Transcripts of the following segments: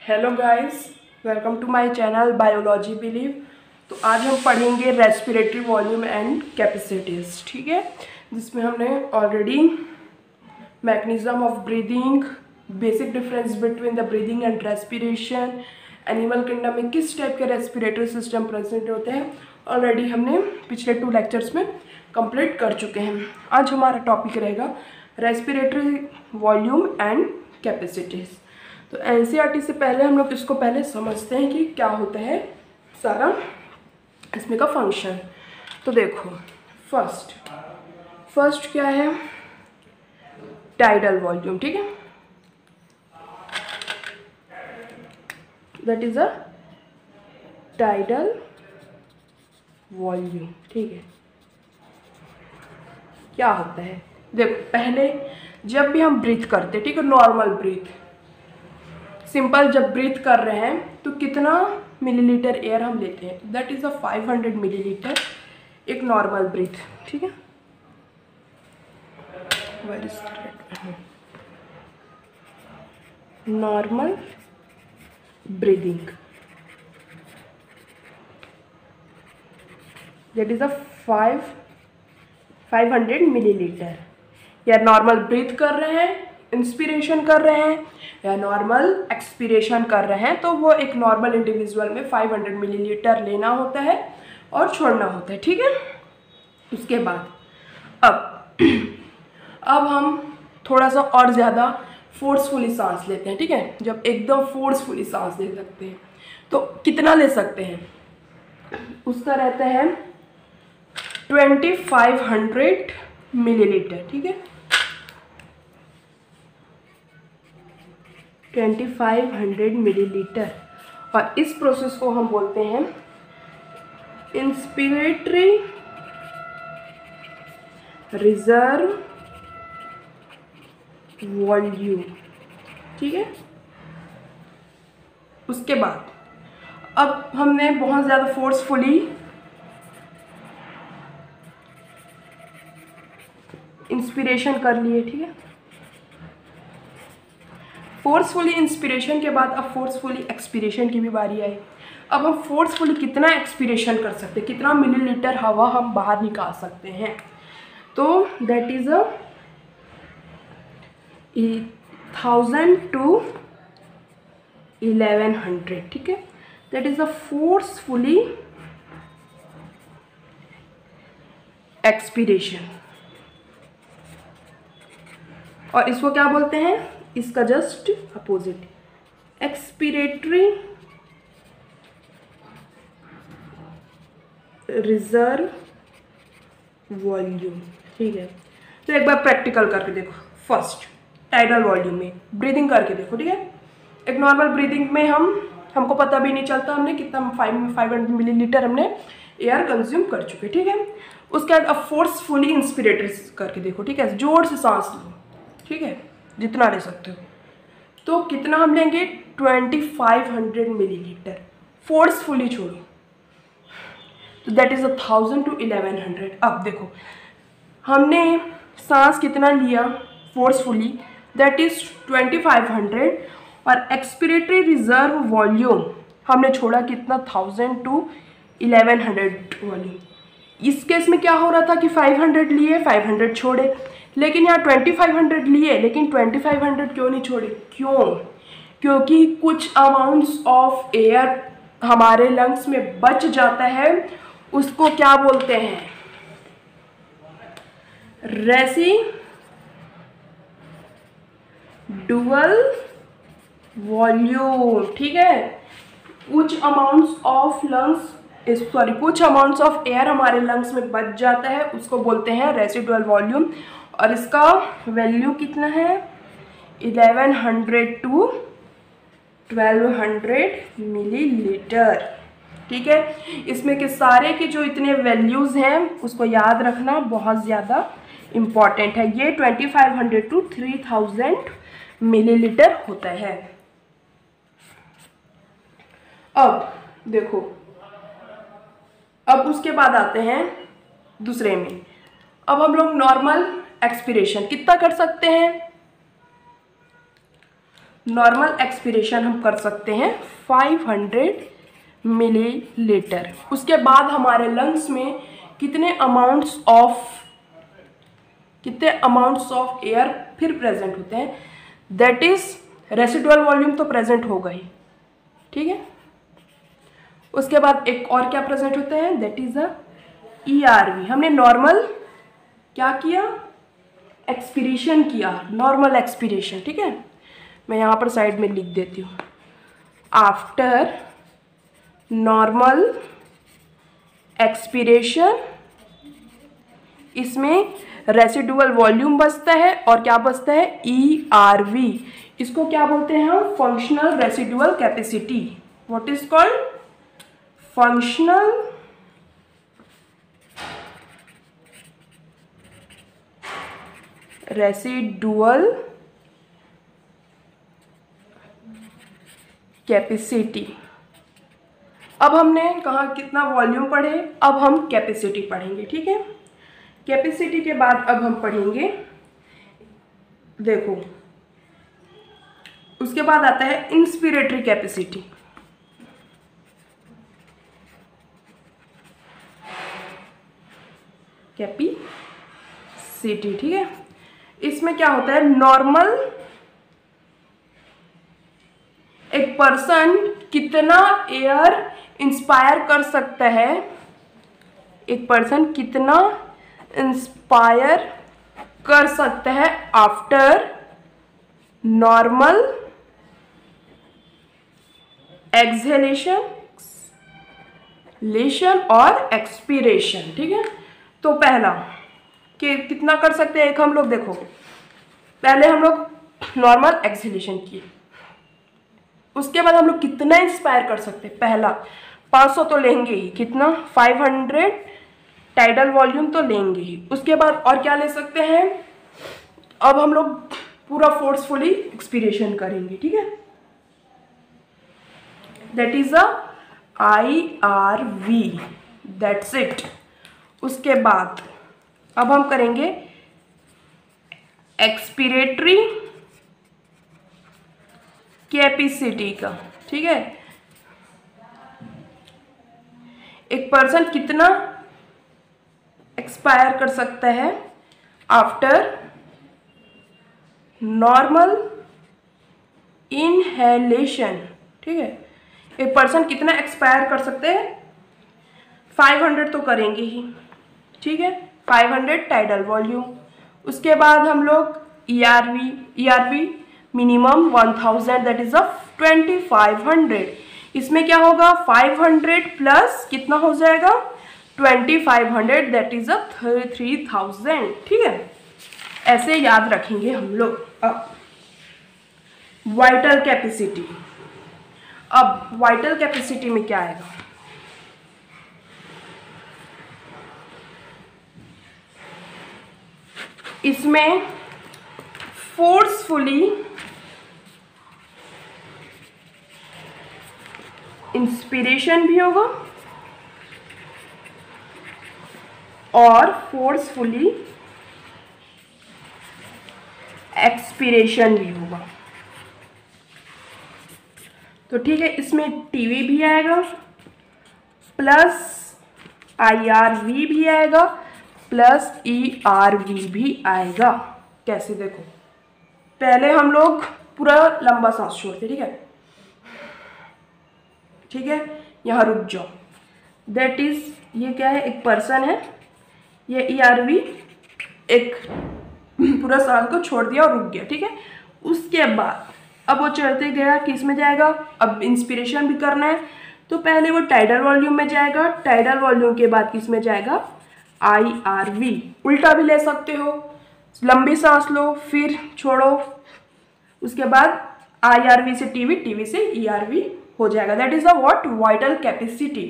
Hello guys, welcome to my channel biology believe. तो आज हम पढ़ेंगे रेस्पिरेटरी वॉल्यूम एंड कैपेसिटीज, ठीक है, जिसमें हमने already mechanism of breathing, basic difference between the breathing and respiration, animal kingdom में किस टाइप के रेस्पिरेटरी सिस्टम प्रेजेंट होते हैं, ऑलरेडी हमने पिछले 2 लेक्चर्स में कंप्लीट कर चुके हैं। आज हमारा टॉपिक रहेगा रेस्पिरेटरी वॉल्यूम एंड कैपेसिटीज। तो एनसीईआरटी से पहले हम लोग इसको पहले समझते हैं कि क्या होता है सारा इसमें का फंक्शन। तो देखो, फर्स्ट क्या है, टाइडल वॉल्यूम, ठीक है, that is a tidal volume, ठीक है। क्या होता है, देखो, पहले जब भी हम ब्रीथ करते, ठीक है, नॉर्मल ब्रीथ, सिंपल जब ब्रीथ कर रहे हैं तो कितना मिलीलीटर एयर हम लेते हैं, दैट इज अ 500 मिलीलीटर, एक नॉर्मल ब्रीथ, ठीक है। Normal breathing, that is a 500 millilitre. या नॉर्मल ब्रीथ कर रहे हैं, इंस्पिरेशन कर रहे हैं, या नॉर्मल एक्सपिरेशन कर रहे हैं, तो वो एक नॉर्मल इंडिविजुअल में 500 मिलीलीटर लेना होता है और छोड़ना होता है, ठीक है। उसके बाद अब हम थोड़ा सा और ज़्यादा फोर्सफुली सांस लेते हैं, ठीक है। जब एकदम फोर्सफुली सांस ले सकते हैं तो कितना ले सकते हैं, उसका रहता है 2500 मिलीलीटर, ठीक है, 2500 मिलीलीटर। और इस प्रोसेस को हम बोलते हैं इंस्पिरेटरी रिजर्व वॉल्यूम, ठीक है। उसके बाद अब हमने बहुत ज़्यादा फोर्सफुली इंस्पिरेशन कर लिए, ठीक है। फोर्सफुली इंस्पिरेशन के बाद अब फोर्सफुली एक्सपिरेशन की भी बारी आई। अब हम फोर्सफुली कितना एक्सपिरेशन कर सकते हैं, कितना मिलीलीटर हवा हम बाहर निकाल सकते हैं, तो दैट इज 1000 to 1100, ठीक है, that is a forcefully expiration. और इसको क्या बोलते हैं, इसका just opposite, expiratory reserve volume, ठीक है। तो एक बार प्रैक्टिकल करके देखो। फर्स्ट टाइडल वॉल्यूम में ब्रीदिंग करके देखो, ठीक है। एक नॉर्मल ब्रीदिंग में हमको पता भी नहीं चलता हमने कितना 500 मिलीलीटर हमने एयर कंज्यूम कर चुके, ठीक है। उसके बाद अब फोर्सफुली इंस्पिरेटरी करके देखो, ठीक है, जोर से सांस लो, ठीक है, जितना ले सकते हो। तो कितना हम लेंगे, 2500 मिलीलीटर, फोर्सफुली छोड़ो, तो दैट इज 1000 to 1100। अब देखो, हमने सांस कितना लिया फोर्सफुली, दैट इज 2500, और एक्सपिरेटरी रिजर्व वॉल्यूम हमने छोड़ा कितना, 1000 to 1100 वॉल्यूम। इस केस में क्या हो रहा था कि 500 लिए, 500 छोड़े, लेकिन यहाँ 2500 लिए, लेकिन 2500 क्यों नहीं छोड़े, क्योंकि कुछ अमाउंट्स ऑफ एयर हमारे लंग्स में बच जाता है, उसको क्या बोलते हैं, रेसिडुअल वॉल्यूम, ठीक है। कुछ अमाउंट्स ऑफ एयर हमारे लंग्स में बच जाता है, उसको बोलते हैं रेसिडुअल वॉल्यूम। और इसका वैल्यू कितना है, 1100 to 1200 मिलीलीटर, ठीक है। इसमें के सारे के जो इतने वैल्यूज़ हैं उसको याद रखना बहुत ज़्यादा इम्पॉर्टेंट है। ये 2500 to 3000 मिलीलीटर होता है। अब देखो, अब उसके बाद आते हैं दूसरे में। अब हम लोग नॉर्मल एक्सपिरेशन कितना कर सकते हैं, नॉर्मल एक्सपीरेशन हम कर सकते हैं 500 मिलीलीटर। उसके बाद हमारे लंग्स में कितने अमाउंट्स ऑफ एयर फिर प्रेजेंट होते हैं, दैट इज रेसिडुअल वॉल्यूम तो प्रेजेंट होगा ही, ठीक है। उसके बाद एक और क्या प्रेजेंट होता है, दैट इज अ ERV। हमने नॉर्मल क्या किया, एक्सपीरेशन किया, नॉर्मल एक्सपीरेशन, ठीक है। मैं यहाँ पर साइड में लिख देती हूँ, आफ्टर नॉर्मल एक्सपीरेशन, इसमें रेसिडुअल वॉल्यूम बचता है और क्या बचता है, ERV। इसको क्या बोलते हैं हम, functional residual capacity. What is called, functional residual capacity. अब हमने कहा कितना वॉल्यूम पढ़े, अब हम कैपेसिटी पढ़ेंगे, ठीक है। कैपेसिटी के बाद अब हम पढ़ेंगे, देखो उसके बाद आता है इंस्पिरेटरी कैपेसिटी। कैपेसिटी, ठीक है। इसमें क्या होता है, नॉर्मल एक पर्सन कितना एयर इंस्पायर कर सकता है, एक पर्सन कितना इंस्पायर कर सकता है आफ्टर नॉर्मल एक्सहेलेशन और एक्सपीरेशन, ठीक है। तो पहला कि कितना कर सकते हैं, एक हम लोग देखो, पहले हम लोग नॉर्मल एक्सहेलेशन किए, उसके बाद हम लोग कितना इंस्पायर कर सकते हैं, पहला 500 तो लेंगे ही, कितना 500 टाइडल वॉल्यूम तो लेंगे ही। उसके बाद और क्या ले सकते हैं, अब हम लोग पूरा फोर्सफुली एक्सपीरेशन करेंगे, ठीक है, that is a IRV, that's it. उसके बाद अब हम करेंगे एक्सपीरेटरी कैपेसिटी का, ठीक है। एक पर्सन कितना एक्सपायर कर सकता है आफ्टर नॉर्मल इनहेलेशन, ठीक है। एक पर्सन कितना एक्सपायर कर सकते हैं, 500 तो करेंगे ही, ठीक है, 500 टाइडल वॉल्यूम। उसके बाद हम लोग ERV minimum 1000, that is a 2500। इसमें क्या होगा, 500 प्लस कितना हो जाएगा, 2500, दैट इज अ 3000, ठीक है। ऐसे याद रखेंगे हम लोग। अब वाइटल कैपेसिटी, अब वाइटल कैपेसिटी में क्या आएगा, इसमें फोर्सफुली इंस्पिरेशन भी होगा और फोर्सफुली एक्सपीरेशन भी होगा। तो ठीक है, इसमें टीवी भी आएगा प्लस IRV भी आएगा प्लस ERV भी आएगा। कैसे, देखो पहले हम लोग पूरा लंबा सांस छोड़ते, ठीक है, ठीक है, यहाँ रुक जाओ, दैट इज, ये क्या है, एक पर्सन है, ये ERV एक पूरा सांस को छोड़ दिया और रुक गया, ठीक है। उसके बाद अब वो चढ़ते गया, किस में जाएगा, अब इंस्पिरेशन भी करना है, तो पहले वो टाइडल वॉल्यूम में जाएगा, टाइडल वॉल्यूम के बाद किस में जाएगा, IRV। उल्टा भी ले सकते हो, लंबी सांस लो फिर छोड़ो, उसके बाद IRV से टीवी, टीवी से ERV हो जाएगा, that is the what, vital capacity.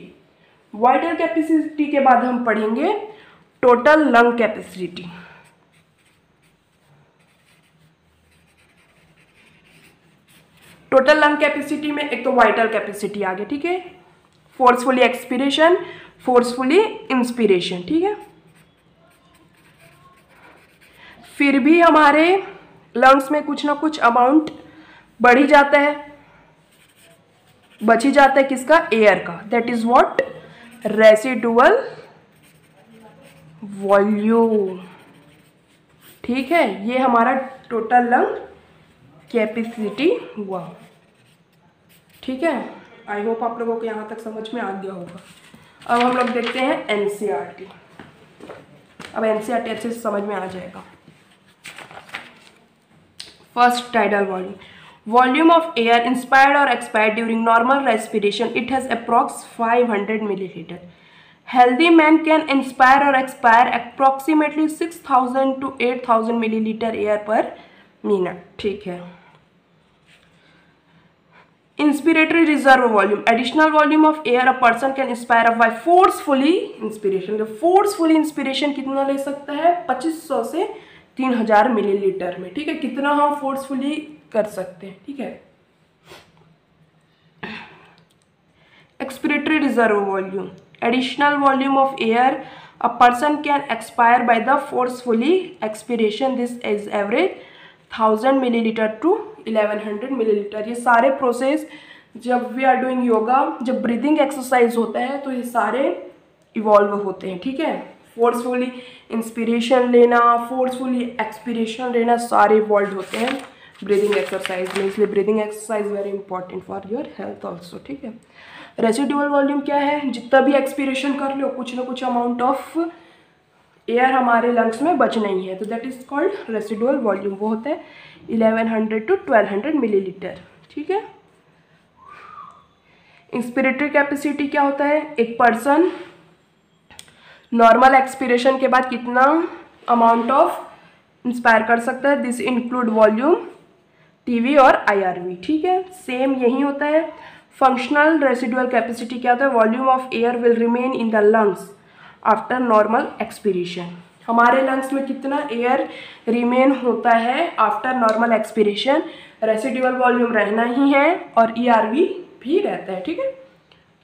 Vital capacity के बाद हम पढ़ेंगे total lung capacity. Total lung capacity में एक तो वाइटल कैपेसिटी आ गई, ठीक है, फोर्सफुली एक्सपीरेशन, फोर्सफुली इंस्पिरेशन, ठीक है। फिर भी हमारे लंग्स में कुछ ना कुछ अमाउंट बढ़ ही जाता है, बच ही जाता है किसका, एयर का। That is what, residual volume. ठीक है, ये हमारा टोटल लंग कैपेसिटी हुआ। ठीक है, आई होप आप लोगों को यहाँ तक समझ में आ गया होगा। अब हम लोग देखते हैं एनसीईआरटी। अब एनसीईआरटी अच्छे से समझ में आ जाएगा। First, tidal volume. Volume of air inspired और expired during normal respiration, it has approx 500 millilitre. Healthy man can inspire और expire approximately 6000 to 8000 millilitre air per minute. ठीक है। Inspiratory reserve volume, additional volume of air a person can inspire up by forcefully inspiration. Forcefully inspiration कितना ले सकता है, 2500 से 3000 millilitre में। ठीक है, कितना हम फोर्सफुली कर सकते हैं। ठीक है। Expiratory reserve volume, additional volume of air a person can expire by the forcefully expiration. This is average 1000 millilitre to 1100 millilitre. ये सारे प्रोसेस जब वी आर डूइंग योगा, जब ब्रीदिंग एक्सरसाइज होता है तो ये सारे इवॉल्व होते हैं। ठीक है, फोर्सफुली इंस्पिरेशन लेना, फोर्सफुली एक्सपिरेशन लेना, सारे इवॉल्व होते हैं ब्रीदिंग एक्सरसाइज में। इसलिए breathing exercise very important for your health also. ठीक है। रेसिडुअल वॉल्यूम क्या है, जितना भी एक्सपिरेशन कर लो कुछ ना कुछ अमाउंट ऑफ एयर हमारे लंग्स में बचना ही है, तो that is called residual volume. वो होता है 1100 to 1200 मिलीलीटर। ठीक है। इंस्पिरेटरी कैपेसिटी क्या होता है, एक पर्सन नॉर्मल एक्सपिरेशन के बाद कितना अमाउंट ऑफ इंस्पायर कर सकता है। दिस इंक्लूड वॉल्यूम, टीवी और आईआरवी। ठीक है, सेम यही होता है। फंक्शनल रेसिडुअल कैपेसिटी क्या होता है, volume of air will remain in the lungs after normal expiration. हमारे लंग्स में कितना एयर रिमेन होता है after normal expiration, residual volume रहना ही है और ईआरवी भी रहता है। ठीक है,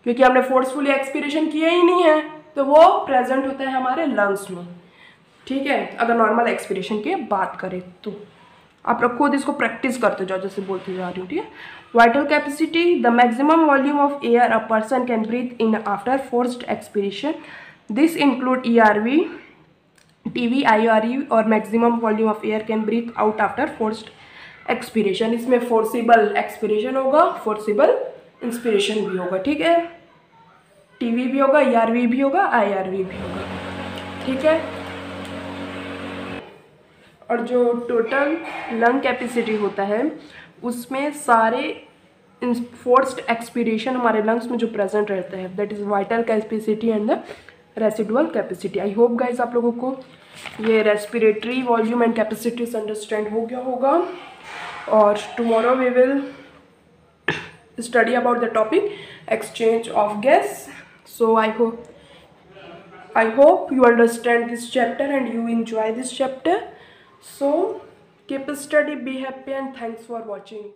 क्योंकि हमने फोर्सफुली एक्सपिरेशन किया ही नहीं है तो वो प्रेजेंट होता है हमारे लंग्स में। ठीक है, अगर नॉर्मल एक्सपिरेशन की बात करें तो आप लोग खुद इसको प्रैक्टिस करते जाओ, जैसे बोलती जा रही हूँ। ठीक है। Vital capacity, the maximum volume of air a person can breathe in after forced expiration. This include ERV, TV, IRV और maximum volume of air can breathe out after forced expiration. इसमें फोर्सिबल एक्सपिरेशन होगा, forcible inspiration भी होगा। ठीक है, TV भी होगा, ERV भी होगा, आईआरवी भी होगा। ठीक है। और जो टोटल लंग कैपेसिटी होता है उसमें सारे फोर्स्ड एक्सपिरेशन हमारे लंग्स में जो प्रेजेंट रहता है, that is vital capacity and the residual capacity. I hope guys आप लोगों को ये respiratory volume and capacities understand हो गया होगा। और tomorrow we will study about the topic exchange of gas. So I hope you understand this chapter and you enjoy this chapter. So keep study, be happy, and thanks for watching.